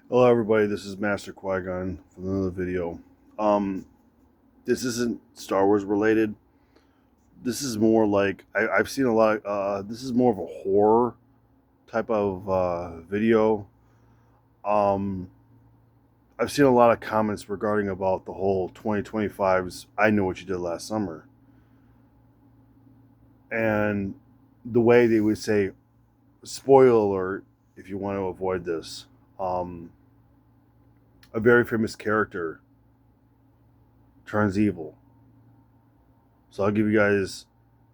Hello everybody, this is Master Qui-Gon from another video. Um, this isn't Star Wars related. This is more like I've seen a lot. This is more of a horror type of video. Um, I've seen a lot of comments regarding about the whole 2025's "I Know What You Did Last Summer" and the way they would say "spoiler alert" if you want to avoid this. Um, a very famous character turns evil. So I'll give you guys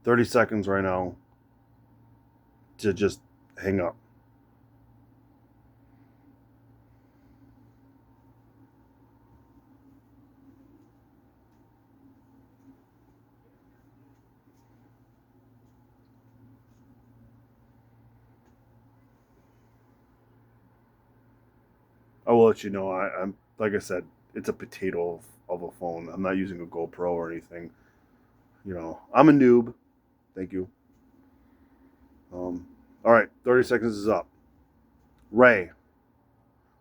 30 seconds right now to just hang up. I will let you know. I'm like I said, it's a potato of a phone. I'm not using a GoPro or anything. I'm a noob. Thank you. Um, all right, 30 seconds is up. Ray.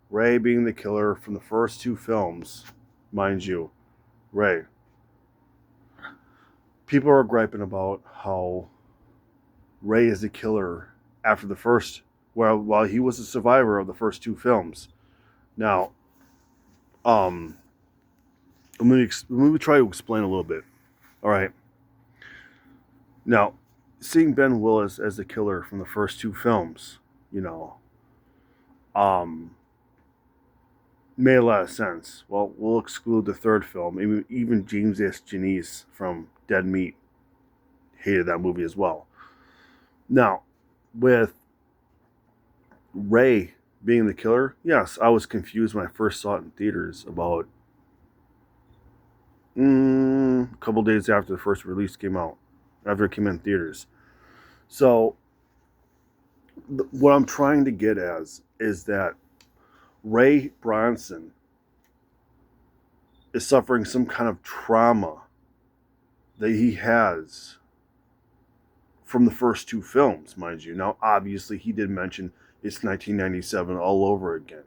Ray being the killer from the first two films, mind you. Ray. People are griping about how Ray is the killer after the first, while he was a survivor of the first two films. Now, um, let me try to explain a little bit. All right. Now, seeing Ben Willis as the killer from the first two films, you know, um, made a lot of sense. Well, we'll exclude the third film. Even James S. Janice from Dead Meat hated that movie as well. Now, with Ray being the killer, yes, I was confused when I first saw it in theaters about a couple days after the first release came out, after it came in theaters. So, what I'm trying to get as is that Ray Bronson is suffering some kind of trauma that he has from the first two films, mind you. Now, obviously, he did mention it's 1997 all over again.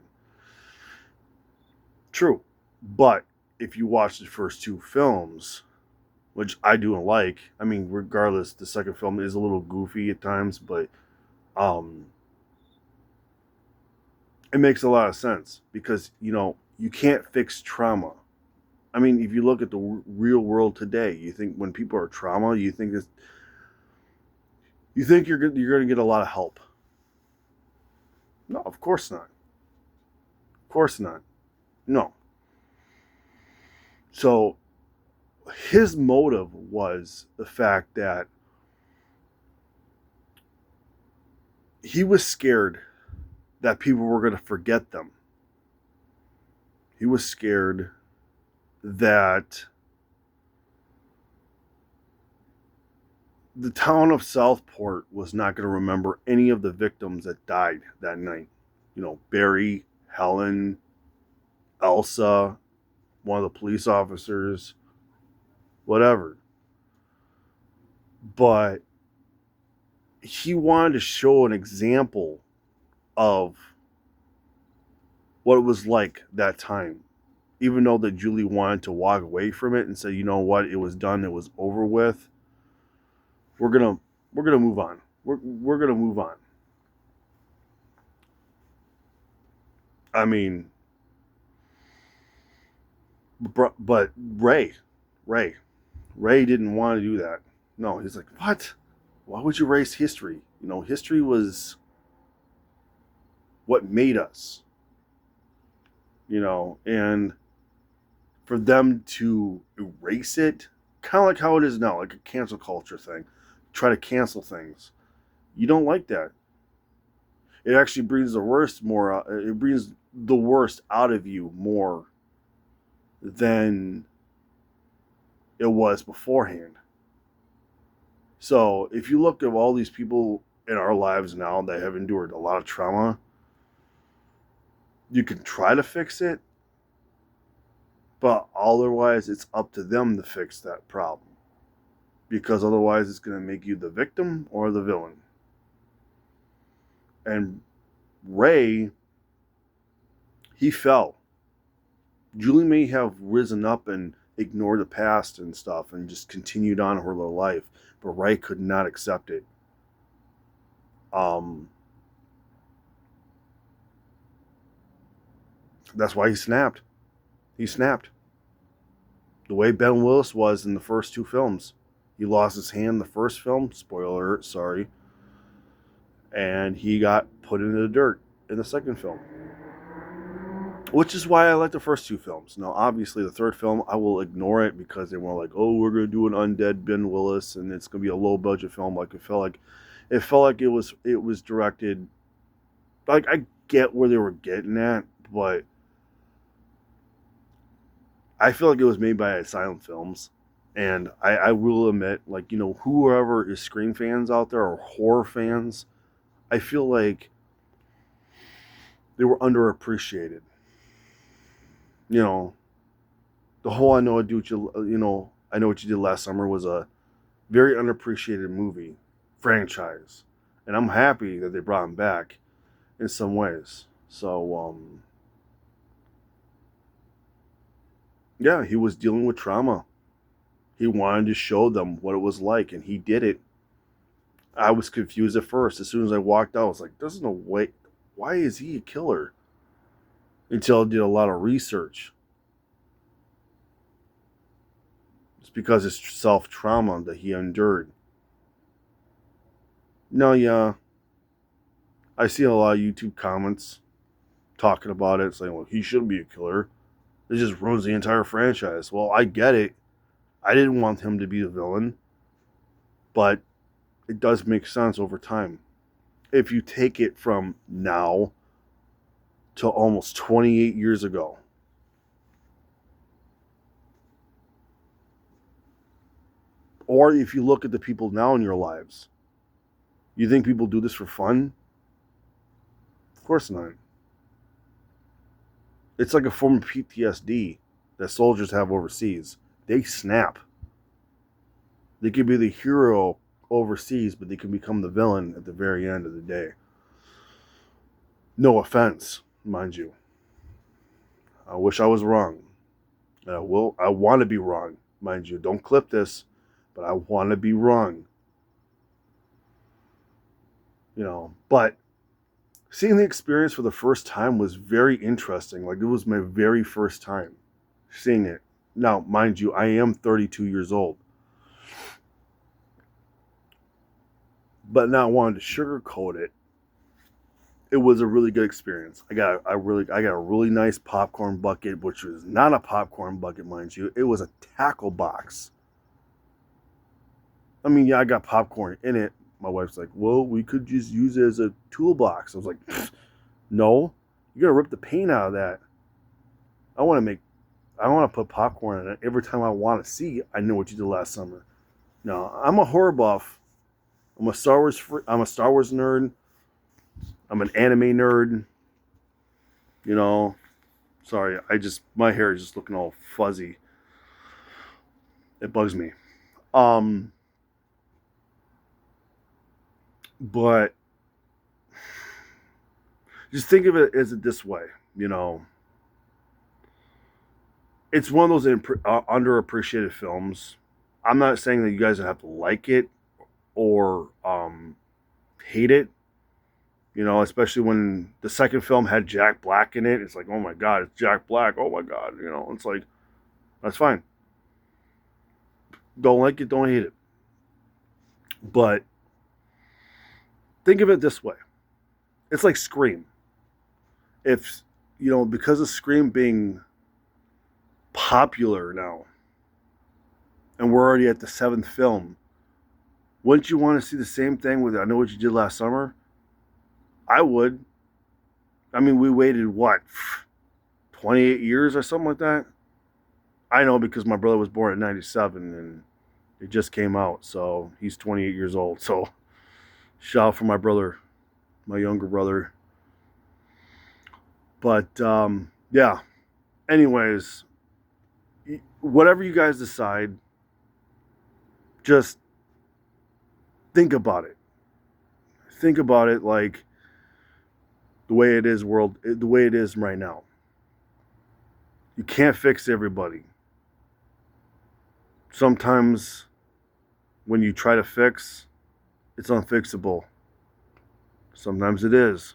True. But if you watch the first two films, which I do like, I mean, regardless, the second film is a little goofy at times, but um, it makes a lot of sense because, you can't fix trauma. I mean, if you look at the real world today, you think when people are trauma, you think you're going to get a lot of help. No, of course not. Of course not. No. So his motive was the fact that he was scared that people were going to forget them. He was scared that the town of Southport was not going to remember any of the victims that died that night. Barry, Helen, Elsa, one of the police officers, whatever. But he wanted to show an example of what it was like that time. Even though that Julie wanted to walk away from it and say, you know what, it was done, it was over with. We're gonna move on. We're gonna move on. I mean, but Ray, Ray didn't want to do that. No, he's like, what? Why would you erase history? History was what made us. And for them to erase it, kind of like how it is now, like a cancel culture thing, try to cancel things. You don't like that. It actually brings the worst more. It brings the worst out of you more than it was beforehand. So if you look at all these people in our lives now that have endured a lot of trauma, you can try to fix it, but otherwise it's up to them to fix that problem. Because otherwise it's going to make you the victim or the villain. And Ray He fell. Julie may have risen up and ignored the past and stuff and just continued on her little life, but Ray could not accept it. Um, that's why he snapped. He snapped. The way Ben Willis was in the first two films. He lost his hand in the first film, spoiler alert, sorry, and he got put into the dirt in the second film. Which is why I like the first two films. Now, obviously, the third film, I will ignore it because they were like, oh, we're going to do an undead Ben Willis, and it's going to be a low-budget film. Like, it felt like it was directed, like, I get where they were getting at, but I feel like it was made by Asylum Films. And I will admit, like, you know, whoever is Scream fans out there or horror fans, I feel like they were underappreciated. You know, the whole I know what you did last summer was a very unappreciated movie franchise, and I'm happy that they brought him back in some ways. So yeah, he was dealing with trauma. He wanted to show them what it was like, and he did it. I was confused at first. As soon as I walked out, I was like, there's no way. Why is he a killer? Until I did a lot of research. It's because it's self-trauma that he endured. No, yeah. I see a lot of YouTube comments talking about it, saying, well, he shouldn't be a killer. It just ruins the entire franchise. Well, I get it. I didn't want him to be the villain. But it does make sense over time. If you take it from now to almost 28 years ago. Or if you look at the people now in your lives. You think people do this for fun? Of course not. It's like a form of PTSD that soldiers have overseas. They snap. They could be the hero overseas, but they can become the villain at the very end of the day. No offense, mind you. I wish I was wrong. And I want to be wrong, mind you. Don't clip this, but I want to be wrong. You know, but seeing the experience for the first time was very interesting. Like, it was my very first time seeing it. Now, mind you, I am 32 years old. But not wanting to sugarcoat it, it was a really good experience. I got a really nice popcorn bucket, which was not a popcorn bucket, mind you. It was a tackle box. I mean, yeah, I got popcorn in it. My wife's like, well, we could just use it as a toolbox. I was like, no, you're going to rip the paint out of that. I want to put popcorn in it every time I want to see I Know What You Did Last Summer. No, I'm a horror buff. I'm a Star Wars nerd. I'm an anime nerd. You know, sorry, my hair is just looking all fuzzy. It bugs me. But just think of it as this way, you know. It's one of those underappreciated films. I'm not saying that you guys have to like it or hate it. You know, especially when the second film had Jack Black in it. It's like, oh my God, it's Jack Black. Oh my God. You know, it's like, that's fine. Don't like it, don't hate it. But think of it this way. It's like Scream. If, you know, because of Scream being popular now, and we're already at the seventh film, wouldn't you want to see the same thing with I Know What You Did Last Summer? I would. I mean, we waited, what, 28 years or something like that? I know because my brother was born in 97 and it just came out, so he's 28 years old. So, shout out for my brother, my younger brother. But, yeah. Anyways, whatever you guys decide, just think about it. Think about it like the way it is right now. You can't fix everybody. Sometimes when you try to fix, it's unfixable. Sometimes it is.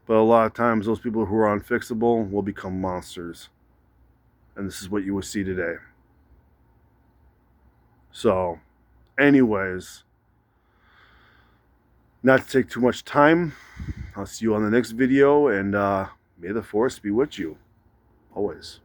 But a lot of times those people who are unfixable will become monsters. And this is what you will see today. So, anyways, not to take too much time, I'll see you on the next video, and may the force be with you always.